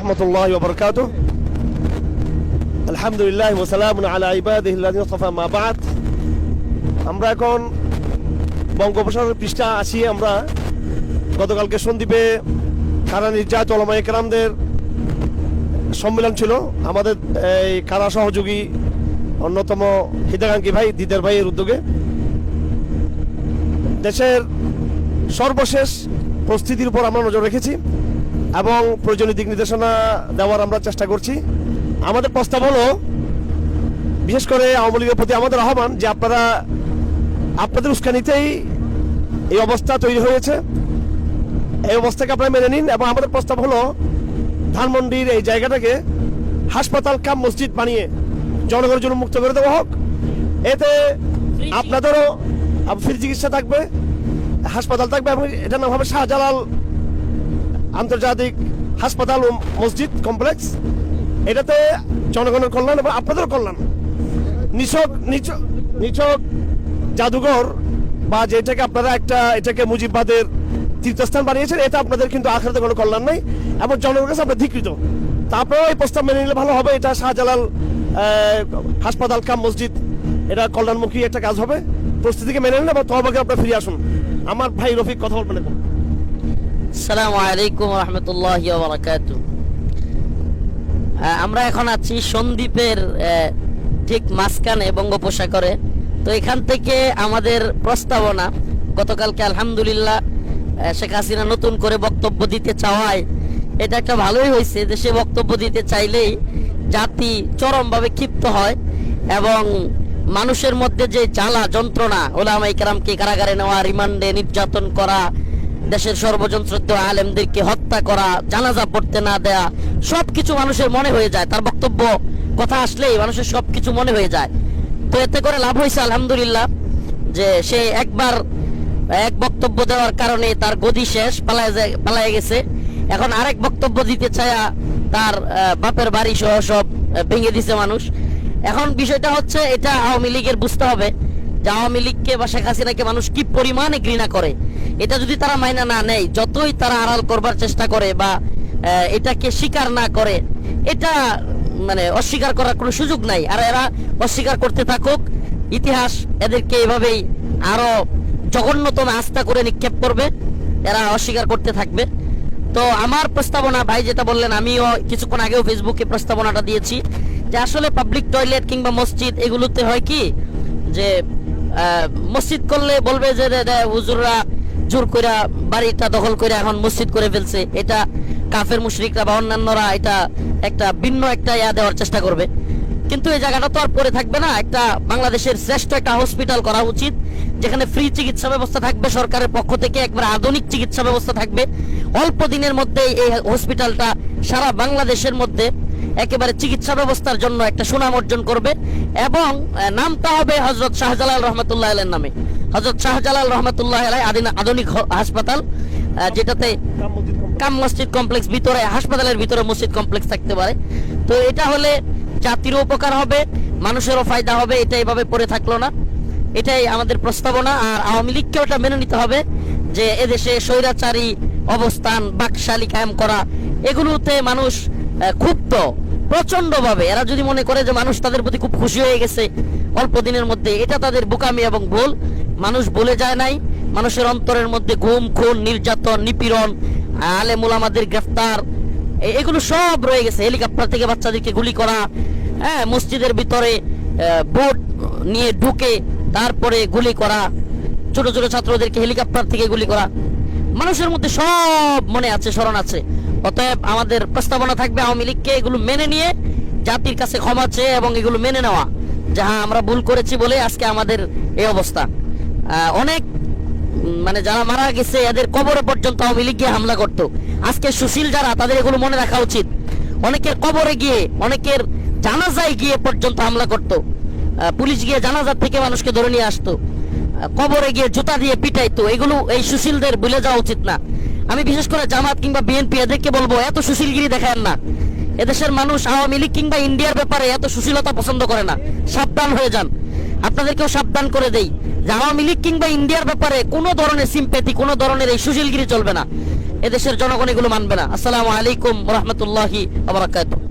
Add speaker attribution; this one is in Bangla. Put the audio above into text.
Speaker 1: রহমতুল্লাহি ওয়া বারাকাতুহু। আলহামদুলিল্লাহ ওয়া সালামুন আলা ইবাদিহিল্লাযিনা ইসতাফা, মা বা'দ। আমরা এখন বঙ্গোপসাগরের পৃষ্ঠা আছি। আমরা গতকালকে সন্দ্বীপে কারা নির্যাত ওলামায়ে কেরামদের সম্মেলন ছিল। আমাদের এই কারা সহযোগী অন্যতম হিতাকাঙ্ক্ষী ভাই দিদার ভাইয়ের উদ্যোগে দেশের সর্বশেষ পরিস্থিতির উপর আমরা নজর রেখেছি এবং প্রয়োজনীয় দিক নির্দেশনা দেওয়ার আমরা চেষ্টা করছি। আমাদের প্রস্তাব হলো, বিশেষ করে আওয়ামী লীগের প্রতি আমাদের আহ্বান যে আপনাদের উস্কানিতেই এই অবস্থা তৈরি হয়েছে, এই অবস্থাকে আপনারা মেনে নিন। এবং আমাদের প্রস্তাব হলো ধানমন্ডির এই জায়গাটাকে হাসপাতাল কাম মসজিদ বানিয়ে জনগণের জন্য মুক্ত করে দেওয়া হোক। এতে আপনাদেরও ফ্রি চিকিৎসা থাকবে, হাসপাতাল থাকবে এবং এটার নাম হবে শাহজালাল আন্তর্জাতিক হাসপাতাল ও মসজিদ কমপ্লেক্স। এটাতে জনগণের কল্যাণ এবং আপনাদেরও কল্যাণ। নিছক জাদুঘর বা যেটাকে আপনারা এটাকে মুজিববাদের তীর্থস্থান বানিয়েছেন, এটা আপনাদের কিন্তু আখিরাতে কোনো কল্যাণ নেই এবং জনগণের কাছে আপনারা ধিকৃত। তা আপনারাও এই প্রস্তাব মেনে নিলে ভালো হবে। এটা শাহজালাল হাসপাতাল কাম মসজিদ, এটা কল্যাণমুখী একটা কাজ হবে। পরিস্থিতিকে মেনে নিন এবং তহবাকে আপনারা ফিরে আসুন। আমার ভাই রফিক কথা বলবেন এখন।
Speaker 2: আসসালামু আলাইকুম ওয়া রাহমাতুল্লাহি ওয়া বারাকাতুহু। আমরা এখন আছি সন্দ্বীপের ঠিক মাঝখানে বঙ্গোপসাগরে। তো এখান থেকে আমাদের প্রস্তাবনা, গতকালকে আলহামদুলিল্লাহ শেখ হাসিনা নতুন করে বক্তব্য দিতে চাওয়ায় এটা একটা ভালোই হয়েছে। দেশে বক্তব্য দিতে চাইলেই জাতি চরমভাবে ক্ষিপ্ত হয় এবং মানুষের মধ্যে যে জ্বালা যন্ত্রণা, ওলামায়ে কেরামকে কারাগারে নেওয়া, রিমান্ডে নির্যাতন করা, দেশের সর্বজনশ্রদ্ধ আলেমদেরকে হত্যা করা, জানাজা পড়তে না দেয়া, সবকিছু মানুষের মনে হয়ে যায়। তার বক্তব্য কথা আসলেই মানুষের সবকিছু মনে হয়ে যায়। তো এতে করে লাভ হয়েছে আলহামদুলিল্লাহ যে সে একবার এক বক্তব্য দেওয়ার কারণে তার গদি শেষ, পালায় গেছে। এখন আরেক বক্তব্য দিতে চায়া তার বাপের বাড়ি সহ সব ভেঙে দিছে মানুষ। এখন বিষয়টা হচ্ছে, এটা আওয়ামী লীগের বুঝতে হবে যে আওয়ামী লীগকে বা শেখ হাসিনাকে মানুষ কি পরিমাণে ঘৃণা করে। এটা যদি তারা মাইনা না নেয়, যতই তারা আড়াল করবার চেষ্টা করে বা এটাকে স্বীকার না করে, এটা মানে অস্বীকার করার কোনো সুযোগ নাই। আর এরা অস্বীকার করতে থাকুক, ইতিহাস এদেরকে এভাবেই আরো জঘন্যতম আস্থা করে নিক্ষেপ করবে, এরা অস্বীকার করতে থাকবে। তো আমার প্রস্তাবনা, ভাই যেটা বললেন, আমিও কিছুক্ষণ আগেও ফেসবুকে প্রস্তাবনাটা দিয়েছি যে আসলে পাবলিক টয়লেট কিংবা মসজিদ এগুলোতে হয় কি যে মসজিদ করলে বলবে যে হুজুররা জোর করে বাড়িটা দখল করে এখন মসজিদ করে ফেলছে, এটা কাফের মুশরিকরা বা অন্যান্যরা এটা একটা ভিন্ন একটা দেওয়ার চেষ্টা করবে। কিন্তু এই জায়গাটা তো আর পরে থাকবে না। একটা বাংলাদেশের শ্রেষ্ঠ একটা হসপিটাল করা উচিত, যেখানে ফ্রি চিকিৎসা ব্যবস্থা থাকবে সরকারের পক্ষ থেকে, একবার আধুনিক চিকিৎসা ব্যবস্থা থাকবে। অল্প দিনের মধ্যেই এই হসপিটালটা সারা বাংলাদেশের মধ্যে একেবারে চিকিৎসা ব্যবস্থার জন্য একটা সুনাম অর্জন করবে এবং নামটা হবে হযরত শাহজালাল রহমাতুল্লাহ আলাইহির নামে। হযরত শাহজালাল রহমাতুল্লাহ আলাইহি আধুনিক হাসপাতাল, যেটাতে কাম মসজিদ কমপ্লেক্স, ভিতরে হাসপাতালের ভিতরে মসজিদ কমপ্লেক্স থাকতে পারে। তো এটা হলে জাতিরও উপকার হবে, মানুষেরও ফায়দা হবে। এটা এইভাবে পড়ে থাকলো না, এটাই আমাদের প্রস্তাবনা। আর আওয়ামী লীগকে ওটা মেনে নিতে হবে যে এদেশে স্বৈরাচারী অবস্থান, বাকশালী কায়েম করা, এগুলোতে মানুষ ক্ষুব্ধ প্রচন্ড ভাবে। এরা যদি মনে করে যে মানুষ তাদের প্রতি খুব খুশি হয়ে গেছে অল্প দিনের মধ্যে, এটা তাদের বোকামি এবং ভুল। মানুষ ভুলে যায় নাই, মানুষের অন্তরের মধ্যে গুম, খুন, নির্যাতন, নিপীড়ন, আলেম ওলামাদের গ্রেফতার, এগুলো সব রয়ে গেছে। হেলিকপ্টার থেকে বাচ্চাদেরকে গুলি করা, মসজিদের ভিতরে বোট নিয়ে ঢুকে তারপরে গুলি করা, ছোট ছোট ছাত্রদেরকে হেলিকপ্টার থেকে গুলি করা, মানুষের মধ্যে সব মনে আছে, স্মরণ আছে। অতএব আমাদের প্রস্তাবনা থাকবে আওয়ামী লীগকে এগুলো মেনে নিয়ে জাতির কাছে ক্ষমা চেয়ে এবং এগুলো মেনে নেওয়া যে হ্যাঁ আমরা ভুল করেছি বলে আজকে আমাদের এই অবস্থা। অনেক মানে যারা মারা গেছে এদের কবরে পর্যন্ত আওয়ামী লীগ গিয়ে হামলা করতো। আজকে সুশীল যারা, তাদের এগুলো মনে রাখা উচিত। অনেকের কবরে গিয়ে, অনেকের জানাজায় গিয়ে পর্যন্ত হামলা করতো। পুলিশ গিয়ে জানাজার থেকে মানুষকে ধরে নিয়ে আসতো, কবরে গিয়ে জুতা দিয়ে পিটাইতো। এগুলো এই সুশীলদের ভুলে যাওয়া উচিত না। আমি বিশেষ করে জামাত কিংবা বিএনপি এদেরকে বলবো, এত সুশীলগিরি দেখায় না। এদেশের মানুষ আওয়ামী লীগ কিংবা ইন্ডিয়ার ব্যাপারে এত সুশীলতা পছন্দ করে না। সাবধান হয়ে যান, আপনাদেরকেও সাবধান করে দেই যে আওয়ামী লীগ কিংবা ইন্ডিয়ার ব্যাপারে কোনো ধরনের সিম্প্যাথি, কোনো ধরনের এই সুশীলগিরি চলবে না। এদেশের জনগণ এগুলো মানবে না। আসসালামু আলাইকুম ওয়া রাহমাতুল্লাহি ওয়া বারাকাতুহু।